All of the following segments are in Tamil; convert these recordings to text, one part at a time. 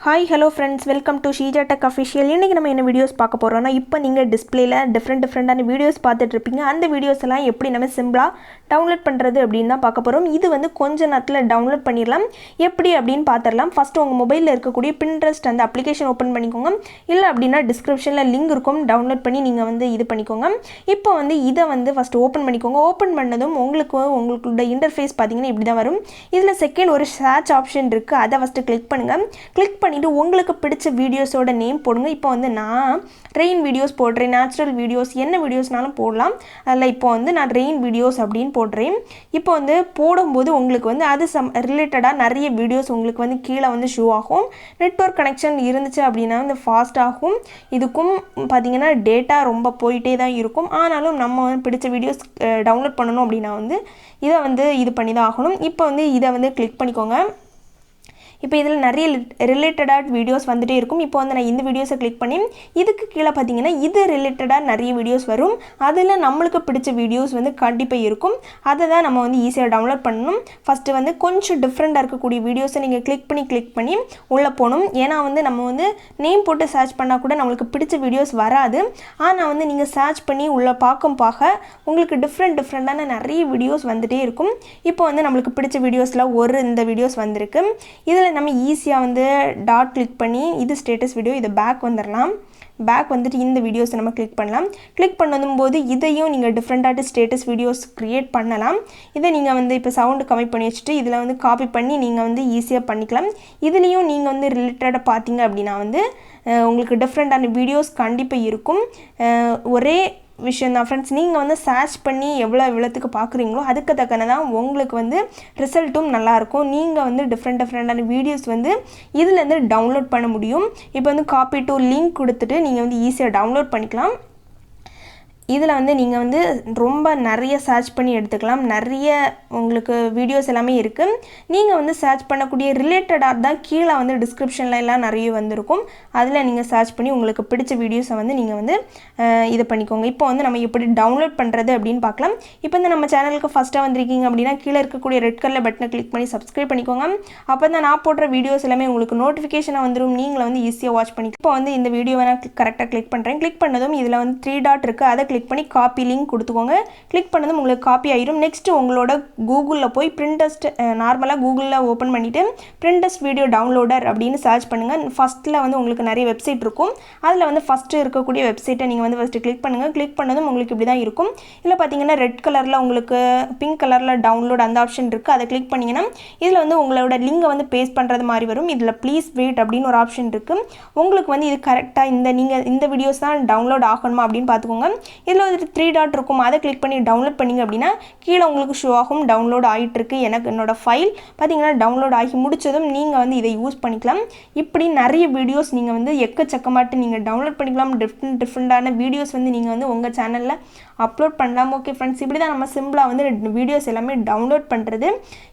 Hi, hello friends, welcome to Sheeja Tech Official. இன்னைக்கு நம்ம என்ன வீடியோஸ் பார்க்க போறோம்னா இப்போ நீங்க டிஸ்ப்ளேல டிஃபரண்டான வீடியோஸ் பார்த்துட்டு இருப்பீங்க. அந்த வீடியோஸ் எல்லாம் எப்படி நம்ம சிம்பிளா டவுன்லோட் பண்றது அப்படினா பார்க்க போறோம். இது வந்து கொஞ்ச நேரத்துல டவுன்லோட் பண்ணிரலாம். எப்படி அப்படினு பாத்துறலாம். ஃபர்ஸ்ட் உங்க மொபைல்ல இருக்கக்கூடிய Pinterest அந்த அப்ளிகேஷன் ஓபன் பண்ணிக்கோங்க. இல்ல அப்படினா டிஸ்கிரிப்ஷன்ல லிங்க் இருக்கும். டவுன்லோட் பண்ணி நீங்க வந்து இது பண்ணிக்கோங்க. இப்போ வந்து இத வந்து ஃபர்ஸ்ட் ஓபன் பண்ணிக்கோங்க. ஓபன் பண்ணதும் உங்களுடைய இன்டர்ஃபேஸ் பாத்தீங்கன்னா இப்படி தான் வரும். இதுல செகண்ட் ஒரு சர்ச் ஆப்ஷன் இருக்கு. அத ஃபர்ஸ்ட் கிளிக் பண்ணுங்க. கிளிக் பண்ணிட்டு உங்களுக்கு பிடிச்ச வீடியோஸோட நேம் போடுங்க. இப்போ வந்து நான் ரெயின் வீடியோஸ் போடுறேன், நேச்சுரல் வீடியோஸ், என்ன வீடியோஸ்னாலும் போடலாம். அதில் இப்போ வந்து நான் ரெயின் வீடியோஸ் அப்படின்னு போடுறேன். இப்போ வந்து போடும்போது உங்களுக்கு வந்து அது ரிலேட்டடாக நிறைய வீடியோஸ் உங்களுக்கு வந்து கீழே வந்து ஷோ ஆகும். நெட்வொர்க் கனெக்ஷன் இருந்துச்சு அப்படின்னா வந்து ஃபாஸ்ட் ஆகும். இதுக்கும் பார்த்தீங்கன்னா டேட்டா ரொம்ப போயிட்டே தான் இருக்கும். ஆனாலும் நம்ம பிடிச்ச வீடியோஸ் டவுன்லோட் பண்ணணும் அப்படின்னா வந்து இதை வந்து இது பண்ணி தான் ஆகணும். இப்போ வந்து இதை வந்து கிளிக் பண்ணிக்கோங்க. இப்போ இதில் நிறைய ரிலேட்டடாக வீடியோஸ் வந்துட்டே இருக்கும். இப்போ வந்து நான் இந்த வீடியோஸை கிளிக் பண்ணி இதுக்கு கீழே பார்த்தீங்கன்னா இது ரிலேட்டடாக நிறைய வீடியோஸ் வரும். அதில் நம்மளுக்கு பிடிச்ச வீடியோஸ் வந்து கண்டிப்பாக இருக்கும். அதை தான் நம்ம வந்து ஈஸியாக டவுன்லோட் பண்ணணும். ஃபஸ்ட்டு வந்து கொஞ்சம் டிஃப்ரெண்ட்டாக இருக்கக்கூடிய வீடியோஸை நீங்கள் கிளிக் பண்ணி உள்ளே போகணும். ஏன்னா வந்து நம்ம வந்து நேம் போட்டு சர்ச் பண்ணால் கூட நம்மளுக்கு பிடிச்ச வீடியோஸ் வராது. ஆனால் வந்து நீங்கள் சர்ச் பண்ணி உள்ளே பார்க்க உங்களுக்கு டிஃப்ரெண்ட்டான நிறைய வீடியோஸ் வந்துகிட்டே இருக்கும். இப்போ வந்து நம்மளுக்கு பிடிச்ச வீடியோஸில் இந்த வீடியோஸ் வந்திருக்கு. இதில் நம்ம ஈஸியாக வந்து டாட் கிளிக் பண்ணி இது ஸ்டேட்டஸ் வீடியோ, இதை பேக் வந்துடலாம். பேக் வந்துட்டு இந்த வீடியோஸை நம்ம கிளிக் பண்ணலாம். கிளிக் பண்ணும்போது இதையும் நீங்கள் டிஃப்ரெண்ட்டாக ஸ்டேட்டஸ் வீடியோஸ் க்ரியேட் பண்ணலாம். இதை நீங்கள் வந்து இப்போ சவுண்டு கம்மி பண்ணி வச்சுட்டு இதில் வந்து காப்பி பண்ணி நீங்கள் வந்து ஈஸியாக பண்ணிக்கலாம். இதுலேயும் நீங்கள் வந்து ரிலேட்டடாக பார்த்தீங்க அப்படின்னா வந்து உங்களுக்கு டிஃப்ரெண்ட்டான வீடியோஸ் கண்டிப்பாக இருக்கும். ஒரே விஷயம் தான் ஃப்ரெண்ட்ஸ், நீங்கள் வந்து சர்ச் பண்ணி எவ்வளோத்துக்கு பார்க்குறீங்களோ அதுக்கு தக்கனதான் உங்களுக்கு வந்து ரிசல்ட்டும் நல்லாயிருக்கும். நீங்கள் வந்து டிஃப்ரெண்டான வீடியோஸ் வந்து இதுலேருந்து டவுன்லோட் பண்ண முடியும். இப்போ வந்து காப்பி டு லிங்க் கொடுத்துட்டு நீங்கள் வந்து ஈஸியாக டவுன்லோட் பண்ணிக்கலாம். இதில் வந்து நீங்கள் வந்து ரொம்ப நிறைய சர்ச் பண்ணி எடுத்துக்கலாம். நிறைய உங்களுக்கு வீடியோஸ் எல்லாமே இருக்குது. நீங்கள் வந்து சர்ச் பண்ணக்கூடிய ரிலேட்டடாக தான் கீழே வந்து டிஸ்கிரிப்ஷனில் எல்லாம் நிறைய வந்திருக்கும். அதில் நீங்கள் சர்ச் பண்ணி உங்களுக்கு பிடிச்ச வீடியோஸை வந்து நீங்கள் வந்து இது பண்ணிக்கோங்க. இப்போ வந்து நம்ம எப்படி டவுன்லோட் பண்ணுறது அப்படின்னு பார்க்கலாம். இப்போ வந்து நம்ம சேனலுக்கு ஃபஸ்ட்டாக வந்திருக்கீங்க அப்படின்னா கீழே இருக்கக்கூடிய ரெட் கலர் பட்டனை கிளிக் பண்ணி சப்ஸ்கிரைப் பண்ணிக்கோங்க. அப்போ தான் நான் போடுற வீடியோஸ் எல்லாமே உங்களுக்கு நோட்டிஃபிகேஷனாக வந்துடும். நீங்களை வந்து ஈஸியாக வாட்ச் பண்ணிக்கலாம். இப்போ வந்து இந்த வீடியோவை நான் கரெக்டாக கிளிக் பண்ணுறேன். கிளிக் பண்ணதும் இதில் வந்து 3 டாட் இருக்குது. அதை கிளிக் பண்ணி காப்பி லிங்க் கொடுத்துக்கோங்க. கிளிக் பண்ணதும் உங்களுக்கு காப்பி ஆயிரும். நெக்ஸ்ட் உங்களோட கூகுளில் போய் பிரிண்டஸ்ட் நார்மலாக கூகுளில் ஓப்பன் பண்ணிவிட்டு பிரிண்டஸ்ட் வீடியோ டவுன்லோடர் அப்படின்னு சர்ச் பண்ணுங்கள். ஃபஸ்ட்டில் வந்து உங்களுக்கு நிறைய வெப்சைட் இருக்கும். அதில் வந்து ஃபஸ்ட்டு இருக்கக்கூடிய வெப்சைட்டை நீங்கள் வந்து ஃபஸ்ட்டு கிளிக் பண்ணுங்கள். கிளிக் பண்ணதும் உங்களுக்கு இப்படி தான் இருக்கும். இதில் பார்த்தீங்கன்னா ரெட் கலரில் உங்களுக்கு பிங்க் கலரில் டவுன்லோட் அந்த ஆப்ஷன் இருக்குது. அதை கிளிக் பண்ணிங்கன்னா இதில் வந்து உங்களோட லிங்கை வந்து பேஸ்ட் பண்ணுறது மாதிரி வரும். இதில் ப்ளீஸ் வெயிட் அப்படின்னு ஒரு ஆப்ஷன் இருக்குது. உங்களுக்கு வந்து இது கரெக்டாக நீங்கள் இந்த வீடியோஸ் தான் டவுன்லோட் ஆகணுமா அப்படின்னு பார்த்துக்கோங்க. இதில் வந்து 3 டாட் இருக்கும். அதை கிளிக் பண்ணி டவுன்லோட் பண்ணிங்க அப்படின்னா கீழே உங்களுக்கு ஷோ ஆகும். டவுன்லோட் ஆகிட்டுருக்கு. என்னோட ஃபைல் பார்த்தீங்கன்னா டவுன்லோட் ஆகி முடிச்சதும் நீங்கள் வந்து இதை யூஸ் பண்ணிக்கலாம். இப்படி நிறைய வீடியோஸ் நீங்கள் வந்து எக்கச்சக்கமாட்டு நீங்கள் டவுன்லோட் பண்ணிக்கலாம். டிஃப்ரெண்டான வீடியோஸ் வந்து நீங்கள் வந்து உங்கள் சேனலில் அப்லோட் பண்ணலாம். ஓகே ஃப்ரெண்ட்ஸ், இப்படி தான் நம்ம சிம்பிளாக வந்து வீடியோஸ் எல்லாமே டவுன்லோட் பண்ணுறது.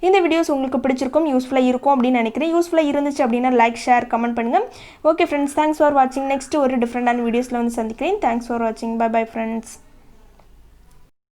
இந்த வீடியோஸ் உங்களுக்கு பிடிச்சிருக்கும், யூஸ்ஃபுல்லாக இருக்கும் அப்படின்னு நினைக்கிறேன். யூஸ்ஃபுல்லாக இருந்துச்சு அப்படின்னா லைக், ஷேர், கமெண்ட் பண்ணுங்கள். ஓகே ஃப்ரெண்ட்ஸ், தேங்க்ஸ் ஃபார் வாட்சிங். நெக்ஸ்ட் ஒரு டிஃப்ரெண்டான வீடியோஸில் வந்து சந்திக்கிறேன். தேங்க்ஸ் ஃபார் வாட்சிங். Bye bye friends.